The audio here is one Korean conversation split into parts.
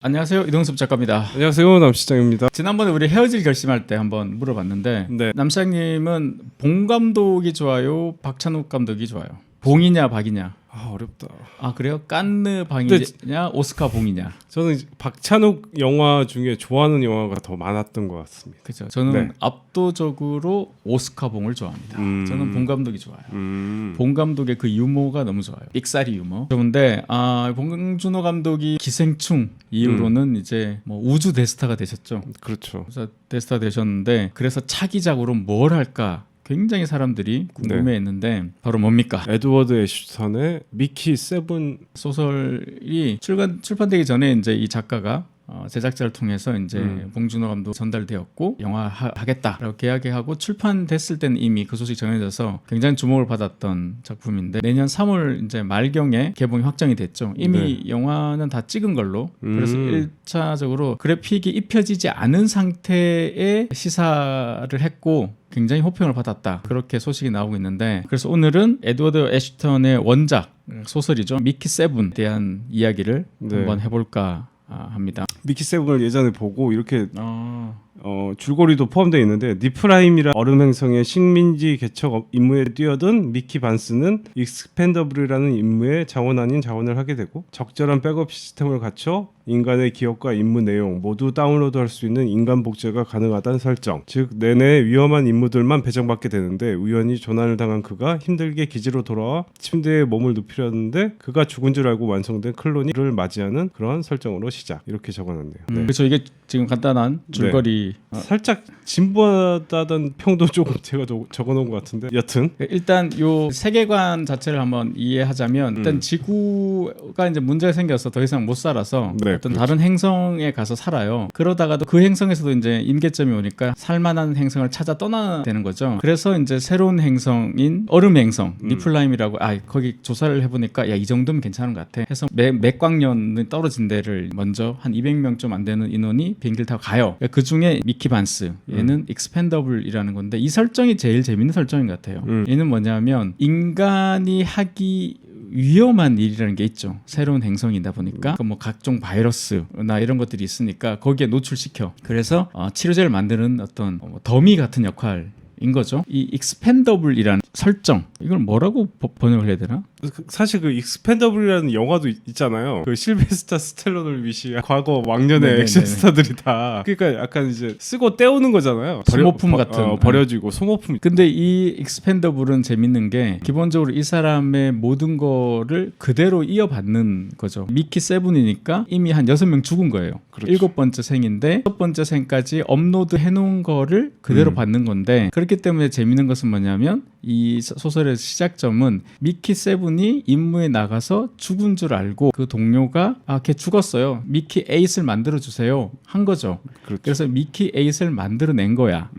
안녕하세요, 이동섭 작가입니다. 안녕하세요, 남시장입니다. 지난번에 우리 헤어질 결심할 때 한번 물어봤는데 네. 남시장님은 봉 감독이 좋아요, 박찬욱 감독이 좋아요? 봉이냐 박이냐? 어렵다. 아 그래요? 깐느 방이냐 오스카 봉이냐? 저는 박찬욱 영화 중에 좋아하는 영화가 더 많았던 것 같습니다. 그렇죠. 저는 네. 압도적으로 오스카 봉을 좋아합니다. 저는 봉 감독이 좋아요. 봉 감독의 그 유머가 너무 좋아요. 삑사리 유머. 그런데 봉준호 감독이 기생충 이후로는 이제 뭐 우주 대스타가 되셨죠. 그렇죠. 그래서 대스타 되셨는데 그래서 차기작으로 뭘 할까? 굉장히 사람들이 궁금해했는데 바로 뭡니까? 에드워드 애슈턴의 미키 세븐 소설이 출판되기 전에 이제 이 작가가 제작자를 통해서 이제 봉준호 감독 전달되었고 영화 하겠다라고 계약하고 출판됐을 때는 이미 그 소식이 정해져서 굉장히 주목을 받았던 작품인데 내년 3월 이제 말경에 개봉이 확정이 됐죠. 이미 영화는 다 찍은 걸로. 그래서 1차적으로 그래픽이 입혀지지 않은 상태의 시사를 했고 굉장히 호평을 받았다. 그렇게 소식이 나오고 있는데 그래서 오늘은 에드워드 애슈턴의 원작 소설이죠. 미키 세븐에 대한 이야기를 한번 해볼까 합니다. 미키 세븐을 예전에 보고 이렇게 줄거리도 포함되어 있는데 니프라임이라 얼음 행성의 식민지 개척 임무에 뛰어든 미키 반스는 익스펜더블이라는 임무에 자원 아닌 자원을 하게 되고 적절한 백업 시스템을 갖춰 인간의 기억과 임무 내용 모두 다운로드할 수 있는 인간 복제가 가능하다는 설정. 즉 내내 위험한 임무들만 배정받게 되는데 우연히 조난을 당한 그가 힘들게 기지로 돌아와 침대에 몸을 눕히려 하는데 그가 죽은 줄 알고 완성된 클론이를 맞이하는 그런 설정으로 시작. 이렇게 적어놨네요. 네. 그렇죠. 이게 지금 간단한 줄거리. 살짝 진부하다던 평도 조금 제가 적어놓은 것 같은데 여튼 일단 요 세계관 자체를 한번 이해하자면 일단 지구가 이제 문제가 생겨서 더 이상 못 살아서 어떤 다른 행성에 가서 살아요. 그러다가도 그 행성에서도 이제 임계점이 오니까 살만한 행성을 찾아 떠나야 되는 거죠. 그래서 이제 새로운 행성인 얼음 행성 니플라임이라고 거기 조사를 해보니까 야 이 정도면 괜찮은 것 같아 해서 맥광년이 떨어진 데를 먼저 한 200명 좀 안 되는 인원이 비행기를 타고 가요. 그 중에 미키 반스 얘는 익스펜더블이라는 건데 이 설정이 제일 재밌는 설정인 것 같아요. 얘는 뭐냐면 인간이 하기 위험한 일이라는 게 있죠. 새로운 행성이다 보니까 뭐 각종 바이러스나 이런 것들이 있으니까 거기에 노출시켜. 그래서 치료제를 만드는 어떤 더미 같은 역할인 거죠. 이 익스펜더블이라는 설정 이걸 뭐라고 번역을 해야 되나? 사실 그 익스펜더블이라는 영화도 있잖아요. 그 실베스타 스텔론을 위시한 과거 왕년의 액션 스타들이 다 그러니까 약간 이제 쓰고 떼우는 거잖아요. 소모품 같은 버려지고 소모품. 근데 이 익스펜더블은 재밌는 게 기본적으로 이 사람의 모든 거를 그대로 이어받는 거죠. 미키 세븐이니까 이미 한 6명 죽은 거예요. 그렇죠. 7번째 생인데 6번째 생까지 업로드 해놓은 거를 그대로 받는 건데 그렇기 때문에 재밌는 것은 뭐냐면 이 소설의 시작점은 미키 세븐이 임무에 나가서 죽은 줄 알고 그 동료가 걔 죽었어요. 미키 에잇을 만들어주세요 한 거죠. 그렇죠. 그래서 미키 에잇을 만들어낸 거야.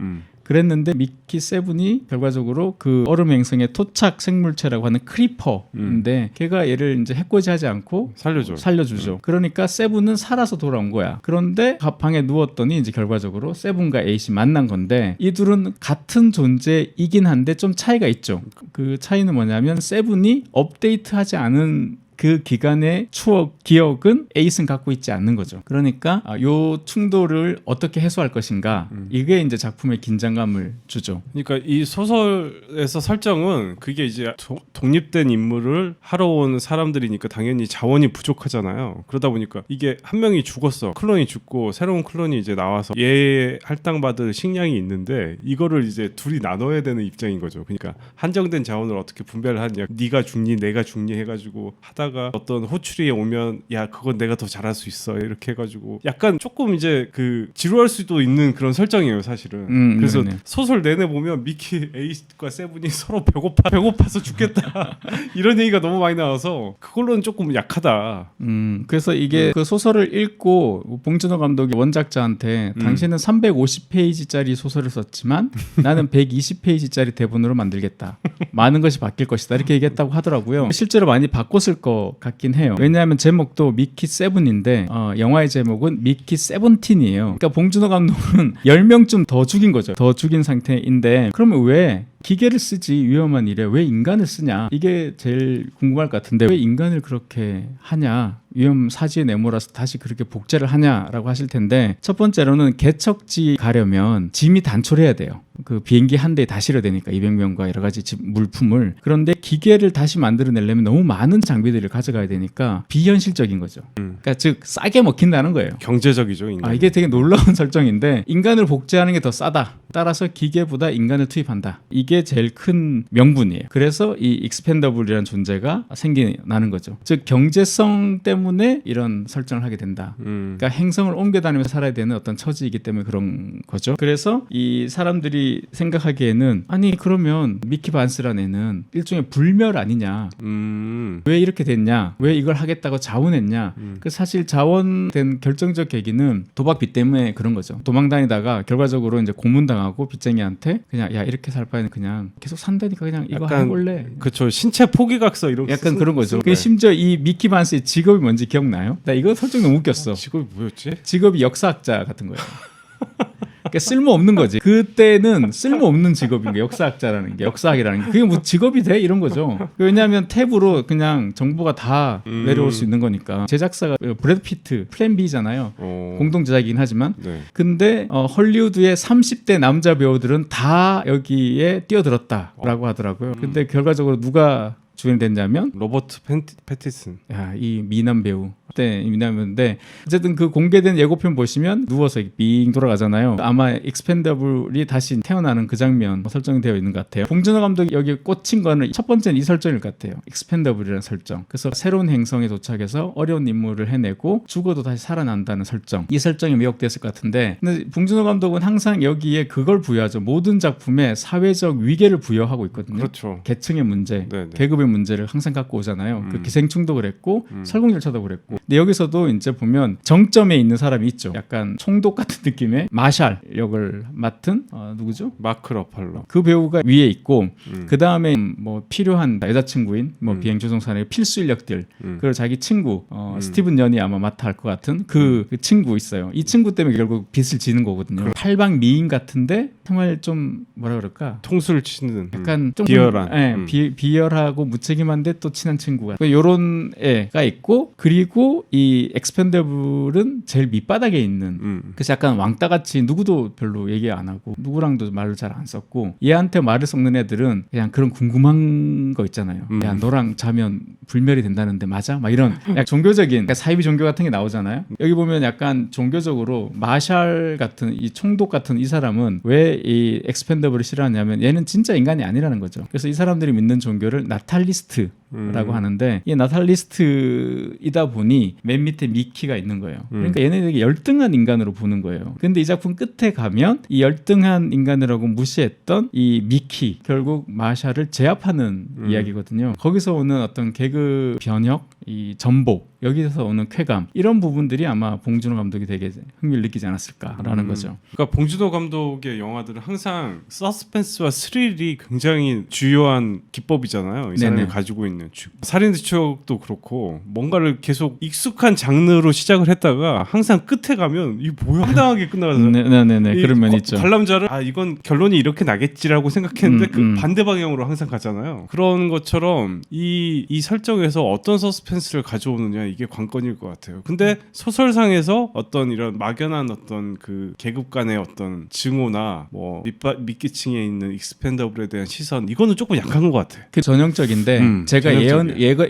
그랬는데 미키 세븐이 결과적으로 그 얼음 행성의 토착 생물체라고 하는 크리퍼인데 걔가 얘를 이제 해코지하지 않고 살려주죠. 그러니까 세븐은 살아서 돌아온 거야. 그런데 방에 누웠더니 이제 결과적으로 세븐과 에잇이 만난 건데 이 둘은 같은 존재이긴 한데 좀 차이가 있죠. 그 차이는 뭐냐면 세븐이 업데이트하지 않은 그 기간의 추억, 기억은 에잇은 갖고 있지 않는 거죠. 그러니까 요 충돌을 어떻게 해소할 것인가 이게 이제 작품의 긴장감을 주죠. 그러니까 이 소설에서 설정은 그게 이제 독립된 임무를 하러 온 사람들이니까 당연히 자원이 부족하잖아요. 그러다 보니까 이게 한 명이 죽었어. 클론이 죽고 새로운 클론이 이제 나와서 얘 할당받을 식량이 있는데 이거를 이제 둘이 나눠야 되는 입장인 거죠. 그러니까 한정된 자원을 어떻게 분배를 하냐. 네가 죽니 내가 죽니 해가지고 하다가 어떤 호출이 오면 야 그건 내가 더 잘할 수 있어 이렇게 해가지고 약간 조금 이제 그 지루할 수도 있는 그런 설정이에요 사실은. 그래서 소설 내내 보면 미키 에잇과 세븐이 서로 배고파서 죽겠다 이런 얘기가 너무 많이 나와서 그걸로는 조금 약하다. 그래서 이게 그 소설을 읽고 봉준호 감독이 원작자한테 당신은 350페이지짜리 소설을 썼지만 나는 120페이지짜리 대본으로 만들겠다. 많은 것이 바뀔 것이다 이렇게 얘기했다고 하더라고요. 실제로 많이 바꿨을 것 같긴 해요. 왜냐하면 제목도 미키 세븐인데 영화의 제목은 미키 세븐틴이에요. 그러니까 봉준호 감독은 10명쯤 더 죽인 거죠. 더 죽인 상태인데 그러면 왜 기계를 쓰지 위험한 일에 왜 인간을 쓰냐 이게 제일 궁금할 것 같은데 왜 인간을 그렇게 하냐 위험 사지에 내몰아서 다시 그렇게 복제를 하냐라고 하실 텐데 첫 번째로는 개척지 가려면 짐이 단촐해야 돼요. 그 비행기 한 대에 다 실어야 되니까 200명과 여러 가지 물품을. 그런데 기계를 다시 만들어내려면 너무 많은 장비들을 가져가야 되니까 비현실적인 거죠. 그러니까 즉 싸게 먹힌다는 거예요. 경제적이죠. 인간. 이게 되게 놀라운 설정인데 인간을 복제하는 게 더 싸다. 따라서 기계보다 인간을 투입한다. 이게 제일 큰 명분이에요. 그래서 이 익스펜더블이라는 존재가 생겨나는 거죠. 즉 경제성 때문에 이런 설정을 하게 된다. 그러니까 행성을 옮겨 다니면서 살아야 되는 어떤 처지이기 때문에 그런 거죠. 그래서 이 사람들이 생각하기에는 아니 그러면 미키 반스라는 애는 일종의 불멸 아니냐. 왜 이렇게 됐냐. 왜 이걸 하겠다고 자원했냐. 그 사실 자원된 결정적 계기는 도박빚 때문에 그런 거죠. 도망다니다가 결과적으로 이제 고문당하고 빚쟁이한테 그냥 야 이렇게 살 바에는 그냥 계속 산다니까 그냥 이거 해볼래. 그렇죠. 신체 포기각서 이런 약간 그런 거죠. 그 심지어 이 미키 반스의 직업이 뭔지 기억나요? 나 이거 설정 너무 웃겼어. 직업이 뭐였지? 직업이 역사학자 같은 거예요. 그러니까 쓸모없는 거지. 그때는 쓸모없는 직업인 게 역사학자라는 게 역사학이라는 게 그게 뭐 직업이 돼? 이런 거죠. 왜냐하면 탭으로 그냥 정보가 다 내려올 수 있는 거니까. 제작사가 브래드 피트 플랜 B잖아요. 공동 제작이긴 하지만 네. 근데 헐리우드의 30대 남자 배우들은 다 여기에 뛰어들었다라고 하더라고요. 근데 결과적으로 누가 주연이 됐냐면 로버트 패티슨. 이 미남 배우. 네, 미남인데 어쨌든 그 공개된 예고편 보시면 누워서 빙 돌아가잖아요. 아마 익스펜더블이 다시 태어나는 그 장면 설정이 되어 있는 것 같아요. 봉준호 감독이 여기 꽂힌 거는 첫 번째는 이 설정일 것 같아요. 익스펜더블이라는 설정. 그래서 새로운 행성에 도착해서 어려운 임무를 해내고 죽어도 다시 살아난다는 설정. 이 설정이 미혹됐을 것 같은데 근데 봉준호 감독은 항상 여기에 그걸 부여하죠. 모든 작품에 사회적 위계를 부여하고 있거든요. 그렇죠. 계층의 문제, 네네. 계급의 문제를 항상 갖고 오잖아요. 그 기생충도 그랬고 설국열차도 그랬고 근데 여기서도 이제 보면 정점에 있는 사람이 있죠. 약간 총독 같은 느낌의 마샬 역을 맡은 누구죠? 마크 러팔러. 그 배우가 위에 있고 그 다음에 뭐 필요한 여자친구인 뭐 비행조종사의 필수 인력들 그리고 자기 친구 스티븐 연이 아마 맡아 할 것 같은 그 친구 있어요. 이 친구 때문에 결국 빚을 지는 거거든요. 팔방 미인 같은데 정말 좀 뭐라 그럴까? 통수를 치는 약간 좀 비열한. 비열하고 무책임한데 또 친한 친구가 요런 애가 있고 그리고 이 익스펜더블은 제일 밑바닥에 있는 그래서 약간 왕따같이 누구도 별로 얘기 안 하고 누구랑도 말을 잘 안 썼고 얘한테 말을 섞는 애들은 그냥 그런 궁금한 거 있잖아요. 야 너랑 자면 불멸이 된다는데 맞아? 막 이런 약간 종교적인 그러니까 사이비 종교 같은 게 나오잖아요. 여기 보면 약간 종교적으로 마샬 같은 이 총독 같은 이 사람은 왜 이 익스펜더블을 싫어하냐면 얘는 진짜 인간이 아니라는 거죠. 그래서 이 사람들이 믿는 종교를 나탈리스트라고 하는데 이 나탈리스트이다 보니 맨 밑에 미키가 있는 거예요. 그러니까 얘네 되게 열등한 인간으로 보는 거예요. 근데 이 작품 끝에 가면 이 열등한 인간이라고 무시했던 이 미키 결국 마샬을 제압하는 이야기거든요. 거기서 오는 어떤 개그 변혁, 이 전복 여기서 오는 쾌감 이런 부분들이 아마 봉준호 감독이 되게 흥미를 느끼지 않았을까라는 거죠. 그러니까 봉준호 감독의 영화들은 항상 서스펜스와 스릴이 굉장히 주요한 기법이잖아요. 이 사람이 네네. 가지고 있는 살인의 추억도 그렇고 뭔가를 계속 익숙한 장르로 시작을 했다가 항상 끝에 가면 이게 뭐야 황당하게 끝나잖아요. 네네네 그런 면이 있죠. 관람자를 이건 결론이 이렇게 나겠지라고 생각했는데 그 반대 방향으로 항상 가잖아요. 그런 것처럼 이 설정에서 어떤 서스펜스를 가져오느냐 이게 관건일 것 같아요. 근데 소설상에서 어떤 이런 막연한 어떤 그 계급 간의 어떤 증오나 뭐 밑기층에 있는 익스펜더블에 대한 시선 이거는 조금 약한 것 같아. 그 전형적인데 제가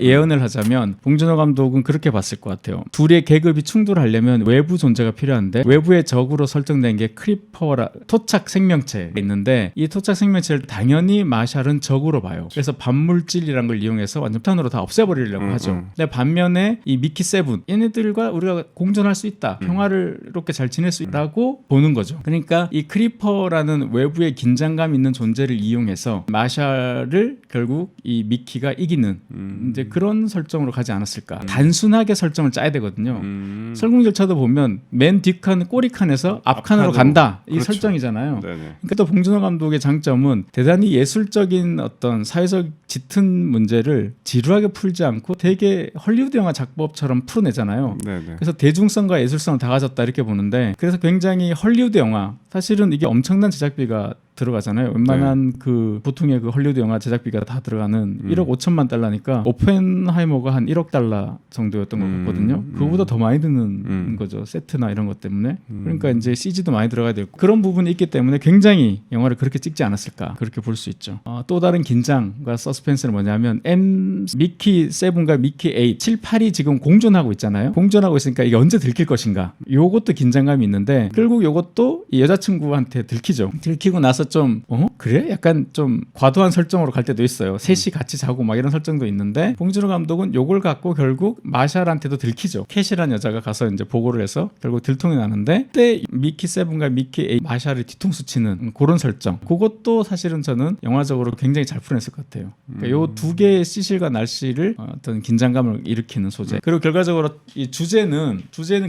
예언을 하자면 봉준호 감독은 그렇게 봤을 것 같아요. 둘의 계급이 충돌하려면 외부 존재가 필요한데 외부의 적으로 설정된 게 크리퍼라 토착 생명체가 있는데 이 토착 생명체를 당연히 마샬은 적으로 봐요. 그래서 반물질이란 걸 이용해서 완전 탄으로 다 없애버리려고 하죠. 근데 반면에 이 미키 세븐 얘네들과 우리가 공존할 수 있다. 평화롭게 잘 지낼 수 있다고 보는 거죠. 그러니까 이 크리퍼라는 외부의 긴장감 있는 존재를 이용해서 마샬을 결국 이 미키가 이기는 이제 그런 설정으로 가지 않았을까. 단순하게 설정을 짜야 되거든요. 설국열차도 보면 맨 뒷칸 꼬리칸에서 앞칸으로 간다. 이 그렇죠. 설정이잖아요. 네네. 그러니까 또 봉준호 감독의 장점은 대단히 예술적인 어떤 사회적 짙은 문제를 지루하게 풀지 않고 되게 헐리우드 영화 작법처럼 풀어내잖아요. 네네. 그래서 대중성과 예술성을 다 가졌다 이렇게 보는데 그래서 굉장히 헐리우드 영화 사실은 이게 엄청난 제작비가 들어가잖아요. 웬만한 그 보통의 그 헐리우드 영화 제작비가 다 들어가는 1억 5천만 달러니까 오펜하이머가 한 1억 달러 정도였던 것 같거든요. 그거보다 더 많이 드는 거죠. 세트나 이런 것 때문에. 그러니까 이제 CG도 많이 들어가야 되고 그런 부분이 있기 때문에 굉장히 영화를 그렇게 찍지 않았을까 그렇게 볼 수 있죠. 또 다른 긴장과 서스펜스는 뭐냐면 미키 7과 미키 8, 7, 8이 지금 공존하고 있잖아요. 공존하고 있으니까 이게 언제 들킬 것인가. 요것도 긴장감이 있는데 결국 요것도 이 여자친구한테 들키죠. 들키고 나서 좀 그래? 약간 좀 과도한 설정으로 갈 때도 있어요. 셋이 같이 자고 막 이런 설정도 있는데 봉준호 감독은 요걸 갖고 결국 마샬한테도 들키죠. 캣이라는 여자가 가서 이제 보고를 해서 결국 들통이 나는데 그때 미키 7과 미키 8 마샬을 뒤통수 치는 그런 설정. 그것도 사실은 저는 영화적으로 굉장히 잘 풀어냈을 것 같아요. 그러니까 요 두 개의 시실과 날씨를 어떤 긴장감을 일으키는 소재. 그리고 결과적으로 이 주제는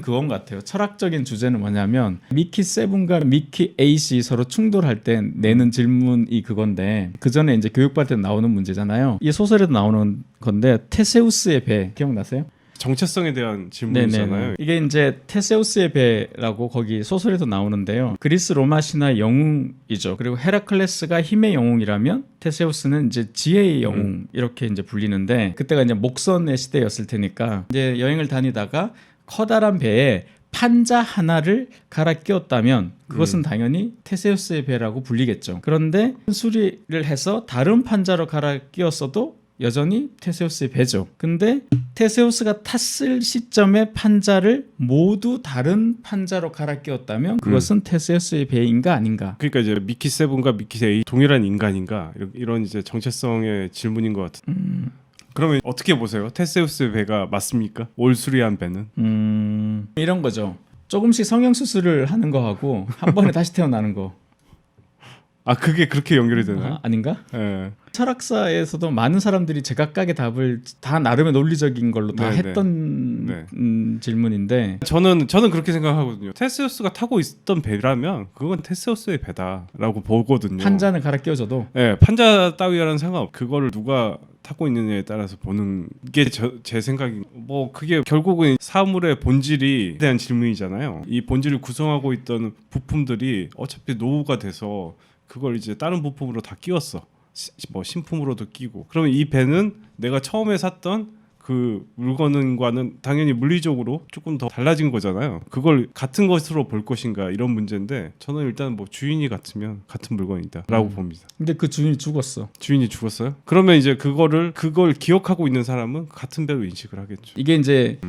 그건 것 같아요. 철학적인 주제는 뭐냐면 미키 7과 미키 8이 서로 충돌할 때 내는 질문이 그건데 그 전에 이제 교육받을 때 나오는 문제잖아요. 이 소설에도 나오는 건데 테세우스의 배 기억나세요? 정체성에 대한 질문이잖아요. 네네. 이게 이제 테세우스의 배라고 거기 소설에도 나오는데요. 그리스 로마 신화의 영웅이죠. 그리고 헤라클레스가 힘의 영웅이라면 테세우스는 이제 지혜의 영웅 이렇게 이제 불리는데 그때가 이제 목선의 시대였을 테니까 이제 여행을 다니다가 커다란 배에 판자 하나를 갈아 끼웠다면 그것은 당연히 테세우스의 배라고 불리겠죠. 그런데 수리를 해서 다른 판자로 갈아 끼웠어도 여전히 테세우스의 배죠. 근데 테세우스가 탔을 시점에 판자를 모두 다른 판자로 갈아 끼웠다면 그것은 테세우스의 배인가 아닌가? 그러니까 이제 미키 7과 미키 8이 동일한 인간인가 이런 이제 정체성의 질문인 것 같은. 그러면 어떻게 보세요? 테세우스의 배가 맞습니까? 올수리한 배는? 이런 거죠. 조금씩 성형 수술을 하는 거하고 한 번에 다시 태어나는 거. 아 그게 그렇게 연결이 되나요? 아닌가? 네. 철학사에서도 많은 사람들이 제각각의 답을 다 나름의 논리적인 걸로 다 했던 질문인데 저는 그렇게 생각하거든요. 테세우스가 타고 있던 배라면 그건 테세우스의 배다라고 보거든요. 판자는 갈아 끼워줘도 네, 판자 따위와는 상관없. 그거를 누가 타고 있느냐에 따라서 보는 게 제 생각이 뭐 그게 결국은 사물의 본질이 대한 질문이잖아요. 이 본질을 구성하고 있던 부품들이 어차피 노후가 돼서 그걸 이제 다른 부품으로 다 끼웠어. 뭐 신품으로도 끼고. 그러면 이 배는 내가 처음에 샀던 그 물건과는 당연히 물리적으로 조금 더 달라진 거잖아요. 그걸 같은 것으로 볼 것인가 이런 문제인데 저는 일단 뭐 주인이 같으면 같은 물건이다라고 봅니다. 근데 그 주인이 죽었어. 주인이 죽었어요? 그러면 이제 그걸 기억하고 있는 사람은 같은 배로 인식을 하겠죠. 이게 이제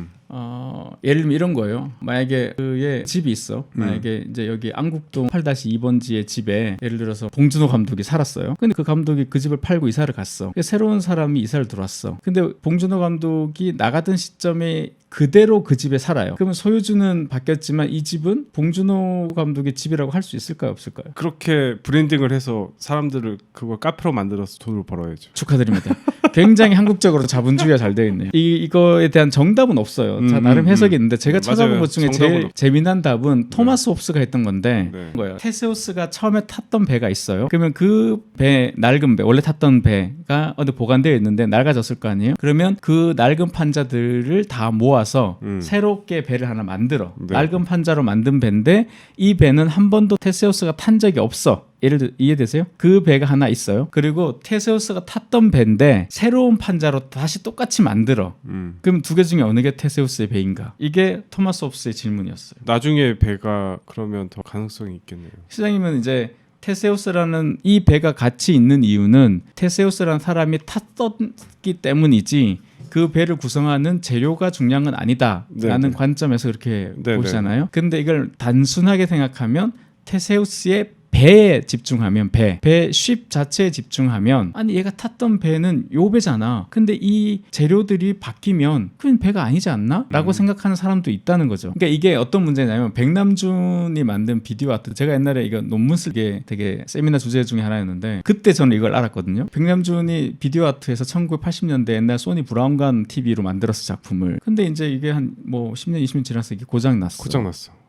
예를 들면 이런 거예요. 만약에 그의 집이 있어. 만약에 이제 여기 안국동 8-2번지의 집에 예를 들어서 봉준호 감독이 살았어요. 근데 그 감독이 그 집을 팔고 이사를 갔어. 새로운 사람이 이사를 들어왔어. 근데 봉준호 감독이 나가던 시점에 그대로 그 집에 살아요. 그러면 소유주는 바뀌었지만 이 집은 봉준호 감독의 집이라고 할 수 있을까요? 없을까요? 그렇게 브랜딩을 해서 사람들을 그걸 카페로 만들어서 돈을 벌어야죠. 축하드립니다. 굉장히 한국적으로 자본주의가 잘 되어 있네요. 이거에 대한 정답은 없어요. 나름 해석이 있는데 제가 찾아본 것 중에 제일 재미난 답은 토마스 홉스가 했던 건데 거예요. 테세우스가 처음에 탔던 배가 있어요. 그러면 그 배, 낡은 배, 원래 탔던 배가 어디 보관되어 있는데 낡아졌을 거 아니에요? 그러면 그 낡은 판자들을 다 모아서 새롭게 배를 하나 만들어. 낡은 판자로 만든 배인데 이 배는 한 번도 테세우스가 탄 적이 없어. 예를 들어 이해되세요? 그 배가 하나 있어요. 그리고 테세우스가 탔던 배인데 새로운 판자로 다시 똑같이 만들어. 그럼 두 개 중에 어느 게 테세우스의 배인가? 이게 토마스 홉스의 질문이었어요. 나중에 배가 그러면 더 가능성이 있겠네요. 시장님은 이제 테세우스라는 이 배가 같이 있는 이유는 테세우스라는 사람이 탔었기 때문이지 그 배를 구성하는 재료가 중요한 건 아니다라는 관점에서 그렇게 보시잖아요. 근데 이걸 단순하게 생각하면 테세우스의 배에 집중하면 배 쉽 자체에 집중하면 아니 얘가 탔던 배는 요 배잖아. 근데 이 재료들이 바뀌면 그건 배가 아니지 않나? 라고 생각하는 사람도 있다는 거죠. 그러니까 이게 어떤 문제냐면 백남준이 만든 비디오 아트, 제가 옛날에 이거 논문 쓰게 되게 세미나 주제 중에 하나였는데 그때 저는 이걸 알았거든요. 백남준이 비디오 아트에서 1980년대 옛날 소니 브라운관 TV로 만들었어 작품을. 근데 이제 이게 한 뭐 10년 20년 지나서 이게 고장났어.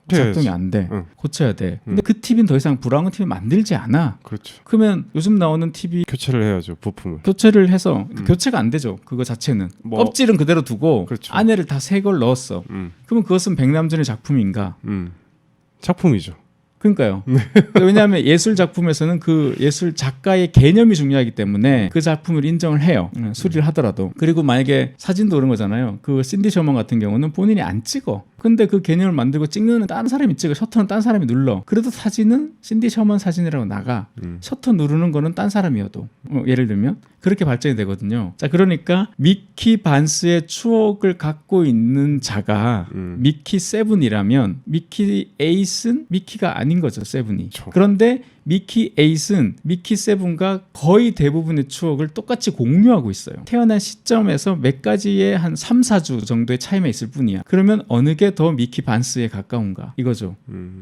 작동이 안 돼. 고쳐야 돼. 근데 그 TV는 더 이상 브라운 TV 만들지 않아. 그렇죠. 그러면 요즘 나오는 TV 교체를 해야죠. 부품을. 교체를 해서 교체가 안 되죠. 그거 자체는. 껍질은 그대로 두고 그렇죠. 안에를 다 새 걸 넣었어. 그러면 그것은 백남준의 작품인가? 작품이죠. 그러니까요. 왜냐하면 예술 작품에서는 그 예술 작가의 개념이 중요하기 때문에 그 작품을 인정을 해요. 수리를 하더라도. 그리고 만약에 사진도 그런 거잖아요. 그 신디 셔먼 같은 경우는 본인이 안 찍어. 근데 그 개념을 만들고 찍는 다른 사람이 찍어. 셔터는 딴 사람이 눌러. 그래도 사진은 신디 셔먼 사진이라고 나가. 셔터 누르는 거는 딴 사람이어도. 예를 들면 그렇게 발전이 되거든요. 자, 그러니까 미키 반스의 추억을 갖고 있는 자가 미키 세븐이라면 미키 에잇은 미키가 아닌 거죠. 세븐이. 그런데 미키 에잇은 미키 세븐과 거의 대부분의 추억을 똑같이 공유하고 있어요. 태어난 시점에서 몇 가지의 한 3, 4주 정도의 차이만 있을 뿐이야. 그러면 어느 게 더 미키 반스에 가까운가? 이거죠.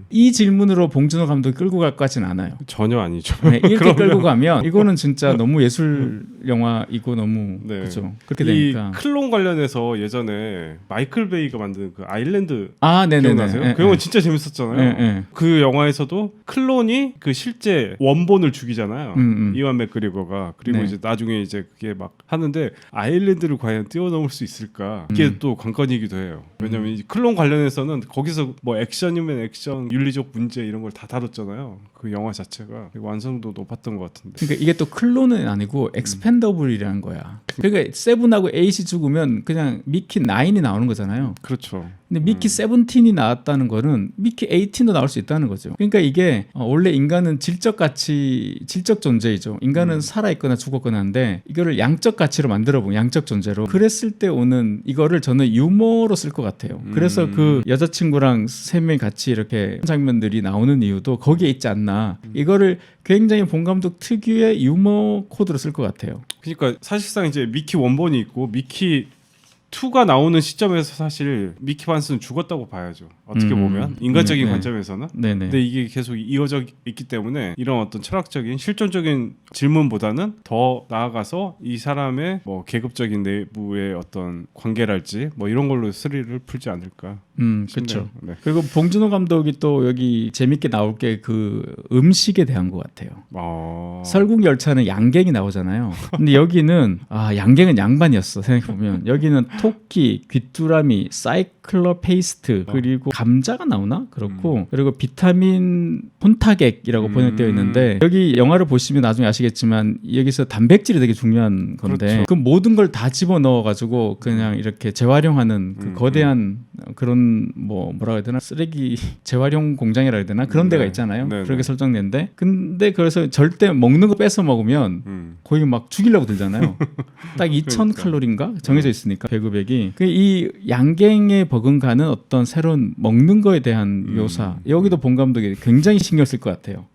이 질문으로 봉준호 감독이 끌고 갈 것 같진 않아요. 전혀 아니죠. 네, 이렇게 끌고 가면 이거는 진짜 너무 예술 영화이고 너무 네. 그렇죠. 그렇게 되니까. 이 클론 관련해서 예전에 마이클 베이가 만든 그 아일랜드 네네네. 기억나세요? 그 영화 진짜 재밌었잖아요. 그 영화에서도 클론이 그 실제 원본을 죽이잖아요. 이완 맥그리거가. 그리고 네. 이제 나중에 이제 그게 막 하는데 아일랜드를 과연 뛰어넘을 수 있을까? 이게 또 관건이기도 해요. 왜냐면 이 클론 관련해서는 거기서 뭐 액션이면 액션, 윤리적 문제 이런 걸 다 다뤘잖아요. 그 영화 자체가 완성도 높았던 것 같은데. 그러니까 이게 또 클론은 아니고 엑스펜더블이라는 거야. 그러니까 세븐하고 에잇이 죽으면 그냥 미키 9이 나오는 거잖아요. 그렇죠. 근데 미키 17이 나왔다는 거는 미키 18도 나올 수 있다는 거죠. 그러니까 이게 원래 인간은 질적 가치, 질적 존재이죠. 인간은 살아있거나 죽었거나 한데 이거를 양적 가치로 만들어보면 양적 존재로 그랬을 때 오는 이거를 저는 유머로 쓸 것 같아요. 그래서 그 여자친구랑 세 명이 같이 이렇게 장면들이 나오는 이유도 거기에 있지 않나. 이거를 굉장히 본 감독 특유의 유머 코드로 쓸 것 같아요. 그러니까 사실상 이제 미키 원본이 있고 미키 2가 나오는 시점에서 사실 미키 반스는 죽었다고 봐야죠. 어떻게 보면 인간적인 관점에서는. 네네. 근데 이게 계속 이어져 있기 때문에 이런 어떤 철학적인 실존적인 질문보다는 더 나아가서 이 사람의 뭐 계급적인 내부의 어떤 관계랄지 뭐 이런 걸로 스릴을 풀지 않을까. 그렇죠. 네. 그리고 봉준호 감독이 또 여기 재밌게 나올 게 그 음식에 대한 것 같아요. 설국열차는 양갱이 나오잖아요. 근데 여기는 양갱은 양반이었어 생각해보면. 여기는 토끼, 귀뚜라미, 사이클로페이스트 그리고 감자가 나오나? 그렇고 그리고 비타민 혼타객이라고 번역되어 있는데 여기 영화를 보시면 나중에 아시겠지만 여기서 단백질이 되게 중요한 건데 그렇죠. 그 모든 걸 다 집어넣어가지고 그냥 이렇게 재활용하는 그 거대한 그런 뭐라고 해야 되나 쓰레기 재활용 공장이라 해야 되나 그런 데가 있잖아요. 그렇게 설정된데 근데 그래서 절대 먹는 거 뺏어 먹으면 거의 막 죽이려고 들잖아요. 딱 2000칼로리인가 정해져 있으니까 배급액이 이 양갱에 버금가는 어떤 새로운 먹는 거에 대한 묘사 여기도 본 감독이 굉장히 신경 쓸 것 같아요.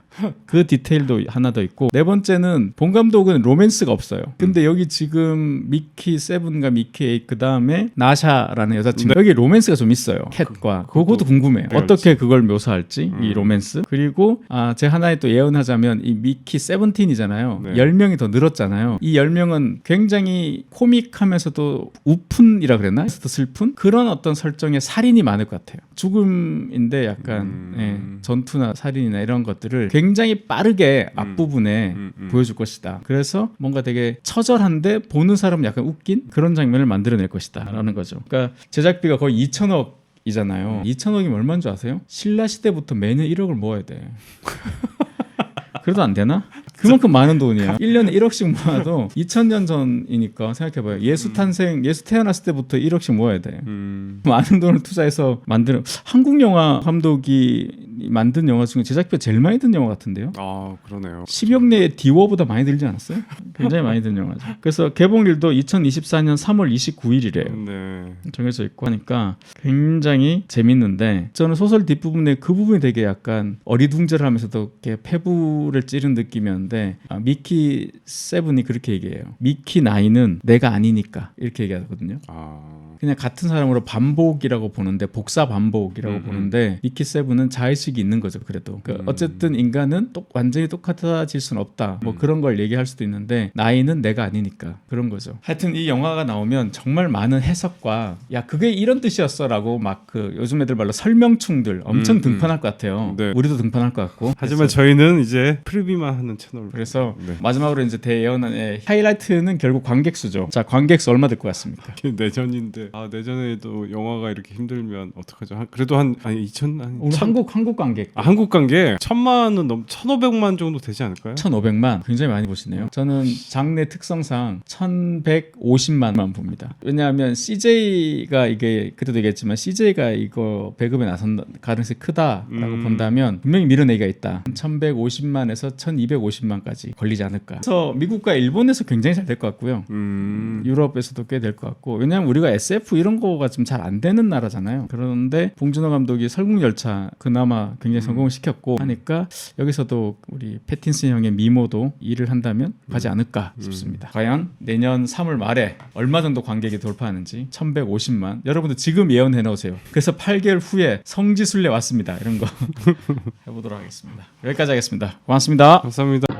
그 디테일도 하나 더 있고 네 번째는 본 감독은 로맨스가 없어요. 근데 여기 지금 미키 세븐과 미키 에잇 그 다음에 나샤라는 여자친구 여기 로맨스가 좀 있어요. 캣과 그것도 궁금해요. 어떻게 그걸 묘사할지 이 로맨스. 그리고 제가 하나에 또 예언하자면 이 미키 세븐틴이잖아요. 10명이 더 늘었잖아요. 이 10명은 굉장히 코믹하면서도 우픈이라 그랬나? 더 슬픈 그런 어떤 설정의 살인이 많을 것 같아요. 죽음인데 약간 전투나 살인이나 이런 것들을 굉장히 빠르게 앞부분에 보여줄 것이다. 그래서 뭔가 되게 처절한데 보는 사람은 약간 웃긴 그런 장면을 만들어낼 것이다 라는 거죠. 그러니까 제작비가 거의 2천억 이잖아요. 2천억이면 얼마인 줄 아세요? 신라 시대부터 매년 1억을 모아야 돼. 그래도 안 되나? 그만큼 많은 돈이야. 1년에 1억씩 모아도 2000년 전이니까 생각해봐요. 예수 탄생, 예수 태어났을 때부터 1억씩 모아야 돼. 많은 돈을 투자해서 만드는 한국 영화 감독이 만든 영화 중에 제작비가 제일 많이 든 영화 같은데요. 그러네요. 10억 내에 디워보다 많이 들지 않았어요? 굉장히 많이 든 영화죠. 그래서 개봉일도 2024년 3월 29일이래요. 네. 정해져 있고 하니까 굉장히 재밌는데 저는 소설 뒷부분에 그 부분이 되게 약간 어리둥절하면서도 이렇게 폐부를 찌른 느낌이었는데 미키 세븐이 그렇게 얘기해요. 미키 9은 내가 아니니까 이렇게 얘기하거든요. 그냥 같은 사람으로 반복이라고 보는데 복사 반복이라고 보는데 미키 세븐은 자의식이 있는 거죠. 그래도 어쨌든 인간은 완전히 똑같아질 수는 없다. 뭐 그런 걸 얘기할 수도 있는데 나이는 내가 아니니까 그런 거죠. 하여튼 이 영화가 나오면 정말 많은 해석과 야 그게 이런 뜻이었어라고 막 그 요즘 애들 말로 설명충들 엄청 등판할 것 같아요. 네. 우리도 등판할 것 같고. 하지만 저희는 이제 프리뷰만 하는 채널로. 그래서 마지막으로 이제 대예언의 하이라이트는 결국 관객 수죠. 자 관객 수 얼마 될 것 같습니까? 내전인데 내전에도 영화가 이렇게 힘들면 어떡하죠? 그래도 한 2천 우리 한국 관객. 한국 관객 1000만은 넘 1500만 정도 되지 않을까요? 1500만 굉장히 많이 보시네요. 저는 장르 특성상 1150만만 봅니다. 왜냐하면 CJ가 이게 그때도 얘기했지만 CJ가 이거 배급에 나선 가능성이 크다라고 본다면 분명히 밀어내기가 있다. 1150만에서 1250만까지 걸리지 않을까. 그래서 미국과 일본에서 굉장히 잘 될 것 같고요. 유럽에서도 꽤 될 것 같고. 왜냐하면 우리가 SF 이런 거가 좀 잘 안 되는 나라잖아요. 그런데 봉준호 감독이 설국열차 그나마 굉장히 성공을 시켰고 하니까 여기서도 우리 패틴슨 형의 미모도 일을 한다면 가지 않을까 싶습니다. 과연 내년 3월 말에 얼마 정도 관객이 돌파하는지 1150만 여러분도 지금 예언해 놓으세요. 그래서 8개월 후에 성지순례 왔습니다. 이런 거 해보도록 하겠습니다. 여기까지 하겠습니다. 고맙습니다. 감사합니다.